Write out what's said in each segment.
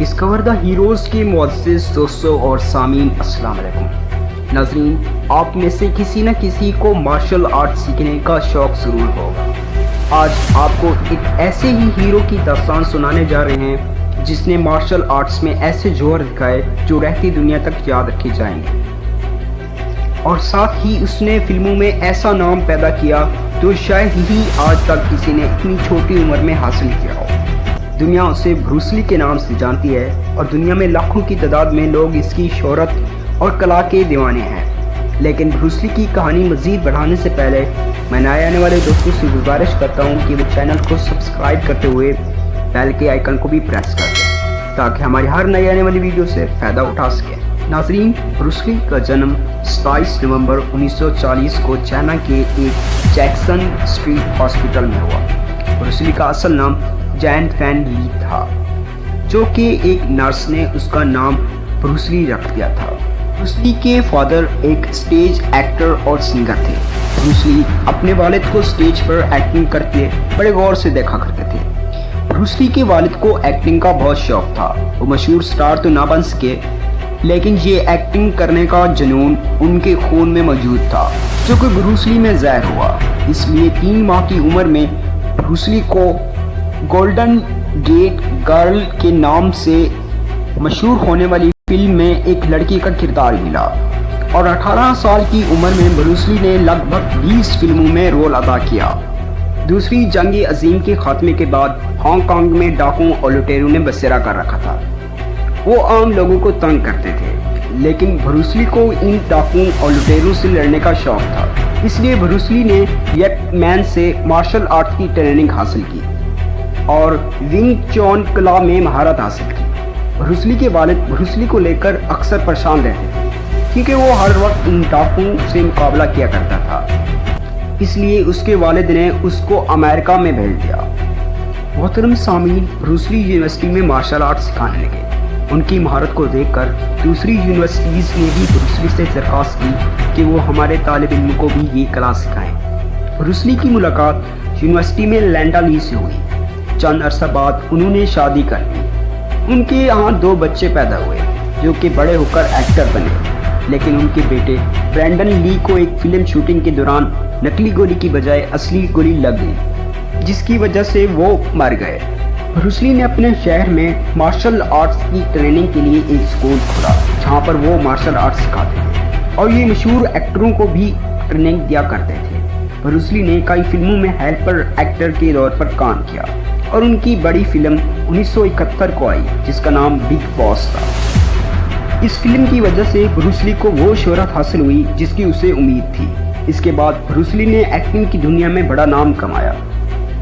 Discover the heroes के मुअज़्ज़िज़ दोस्तों और सामीन अस्सलाम वालेकुम। नाज़रीन, आप में से किसी न किसी को मार्शल आर्ट सीखने का शौक़ ज़रूर होगा। आज आपको एक ऐसे ही हीरो की दास्तान सुनाने जा रहे हैं जिसने मार्शल आर्ट्स में ऐसे जोहर दिखाए जो रहती दुनिया तक याद रखे जाएंगे, और साथ ही उसने फिल्मों में ऐसा नाम पैदा किया जो शायद ही आज तक किसी ने इतनी छोटी उम्र में हासिल किया हो। दुनिया उसे ब्रूस ली के नाम से जानती है और दुनिया में लाखों की तादाद में लोग इसकी शोहरत और कला के दीवाने हैं। लेकिन ब्रूस ली की कहानी मज़ीद बढ़ाने से पहले मैं नए आने वाले दोस्तों से गुजारिश करता हूं कि वो चैनल को सब्सक्राइब करते हुए बेल के आइकन को भी प्रेस कर दें ताकि हमारी हर नई आने वाली वीडियो से फ़ायदा उठा सकें। नाज़रीन, ब्रूस ली का जन्म 27 नवंबर 1940 को चाइना के एक जैक्सन स्ट्रीट हॉस्पिटल में हुआ। ब्रूस ली का असल नाम जैन फैन ली था, जो कि एक नर्स ने उसका नाम ब्रूस ली रख दिया था। ब्रूस ली के फादर एक स्टेज एक्टर और सिंगर थे। ब्रूस ली अपने वालिद को स्टेज पर एक्टिंग करते बड़े गौर से देखा करते थे। ब्रूस ली के वालिद को एक्टिंग का बहुत शौक था। वो मशहूर स्टार तो ना बन सके, लेकिन ये एक्टिंग करने का जुनून उनके खून में मौजूद था, जो कि ब्रूस ली में ज़ाहिर हुआ। इसलिए 3 माह की उम्र में ब्रूस ली को गोल्डन गेट गर्ल के नाम से मशहूर होने वाली फिल्म में एक लड़की का किरदार मिला, और 18 साल की उम्र में ब्रूस ली ने लगभग 20 फिल्मों में रोल अदा किया। दूसरी जंग अजीम के खात्मे के बाद हांगकांग में डाकुओं और लुटेरों ने बसेरा कर रखा था। वो आम लोगों को तंग करते थे, लेकिन ब्रूस ली को इन डाकुओं और लुटेरों से लड़ने का शौक था। इसलिए ब्रूस ली ने येट मैन से मार्शल आर्ट की ट्रेनिंग हासिल की और विंग चॉन कला में महारत हासिल की। ब्रूस ली के वालिद ब्रूस ली को लेकर अक्सर परेशान रहते थे, क्योंकि वो हर वक्त इन डाकुओं से मुकाबला किया करता था। इसलिए उसके वालिद ने उसको अमेरिका में भेज दिया। मोहतरम सामीन, ब्रूस ली यूनिवर्सिटी में मार्शल आर्ट सिखाने लगे। उनकी महारत को देखकर दूसरी यूनिवर्सिटीज़ ने भी ब्रूस ली से दरख्वास्त की कि वो हमारे तालिब इल्म को भी ये कला सिखाएं। ब्रूस ली की मुलाकात यूनिवर्सिटी में लैंडा ली से हुई। चंद अरसा बाद उन्होंने शादी कर ली। उनके यहाँ 2 बच्चे पैदा हुए जो कि बड़े होकर एक्टर बने, लेकिन उनके बेटे ब्रैंडन ली को एक फिल्म शूटिंग के दौरान नकली गोली की बजाय असली गोली लग गई, जिसकी वजह से वो मर गए। ब्रूस ली ने अपने शहर में मार्शल आर्ट्स की ट्रेनिंग के लिए एक स्कूल खोला, जहाँ पर वो मार्शल आर्ट्स सिखाते थे और ये मशहूर एक्टरों को भी ट्रेनिंग दिया करते थे। ब्रूस ली ने कई फिल्मों में हेल्पर एक्टर के तौर पर काम किया और उनकी बड़ी फिल्म 1971 को आई जिसका नाम बिग बॉस था। इस फिल्म की वजह से ब्रूस ली को वो शोहरत हासिल हुई जिसकी उसे उम्मीद थी। इसके बाद ब्रूस ली ने एक्टिंग की दुनिया में बड़ा नाम कमाया।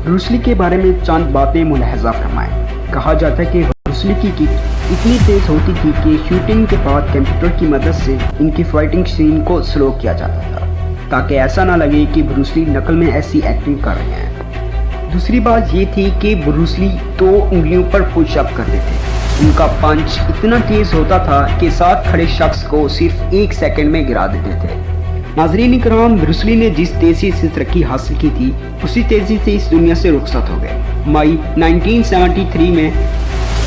ब्रूस ली के बारे में चंद बातें मुलाहजा फरमाएं। कहा जाता है कि ब्रूस ली की किक इतनी तेज होती थी कि शूटिंग के बाद कंप्यूटर की मदद से इनकी फाइटिंग सीन को स्लो किया जाता था, ताकि ऐसा ना लगे कि ब्रूस ली नकल में ऐसी एक्टिंग कर रहे हैं। दूसरी बात ये थी कि ब्रूस ली 2 उंगलियों पर पुशअप करते थे। उनका पंच इतना तेज होता था कि साथ खड़े शख्स को सिर्फ 1 सेकंड में गिरा देते थे। नाज़रीन इकराम, ब्रूस ली ने जिस तेजी से तरक्की हासिल की थी उसी तेजी से इस दुनिया से रुखसत हो गए। मई 1973 में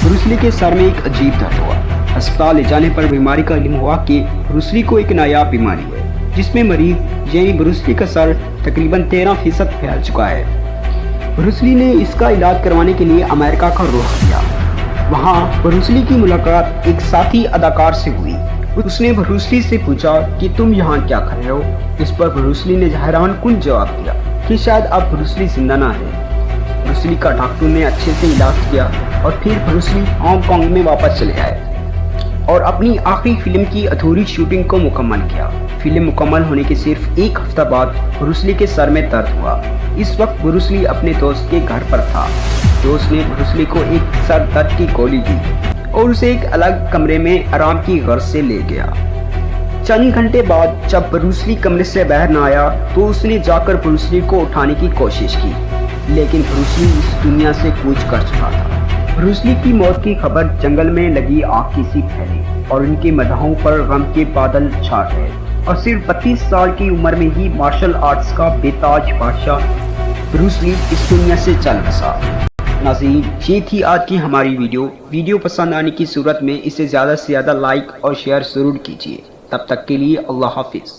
ब्रूस ली के सर में एक अजीब दर्द हुआ। अस्पताल ले जाने पर बीमारी का इल्म हुआ कि ब्रूस ली को एक नायाब बीमारी है, जिसमें मरीज यानी ब्रूस ली का सर तकरीबन 13% फैल चुका है। ब्रूस ली ने इसका इलाज करवाने के लिए अमेरिका का रुख किया। वहाँ ब्रूस ली की मुलाकात एक साथी अदाकार से हुई। उसने ब्रूस ली से पूछा कि तुम यहाँ क्या कर रहे हो। इस पर ब्रूस ली ने हैरानकुन जवाब दिया कि शायद अब ब्रूस ली जिंदा ना है। ब्रूस ली का डॉक्टर ने अच्छे से इलाज किया और फिर ब्रूस ली हांगकांग में वापस चले आए और अपनी आखिरी फिल्म की अधूरी शूटिंग को मुकम्मल किया। फिल्म मुकम्मल होने के सिर्फ 1 हफ्ता बाद ब्रूस ली के सर में दर्द हुआ। इस वक्त ब्रूस ली अपने दोस्त के घर पर था। दोस्त ने ब्रूस ली को एक सर दर्द की गोली दी और उसे एक अलग कमरे में आराम की गर्ज से ले गया। चंद घंटे बाद जब ब्रूस ली कमरे से बाहर न आया तो उसने जाकर ब्रूस ली को उठाने की कोशिश की, लेकिन ब्रूस ली इस दुनिया से कूच कर चुका था। ब्रूस ली की मौत की खबर जंगल में लगी आग की सी फैली और उनके मदाहों पर गम के बादल छा गए, और सिर्फ 32 साल की उम्र में ही मार्शल आर्ट्स का बेताज बादशाह ब्रूस ली इस दुनिया से चल बसा। नाज़रीन, ये थी आज की हमारी वीडियो पसंद आने की सूरत में इसे ज़्यादा से ज़्यादा लाइक और शेयर ज़रूर कीजिए। तब तक के लिए अल्लाह हाफिज़।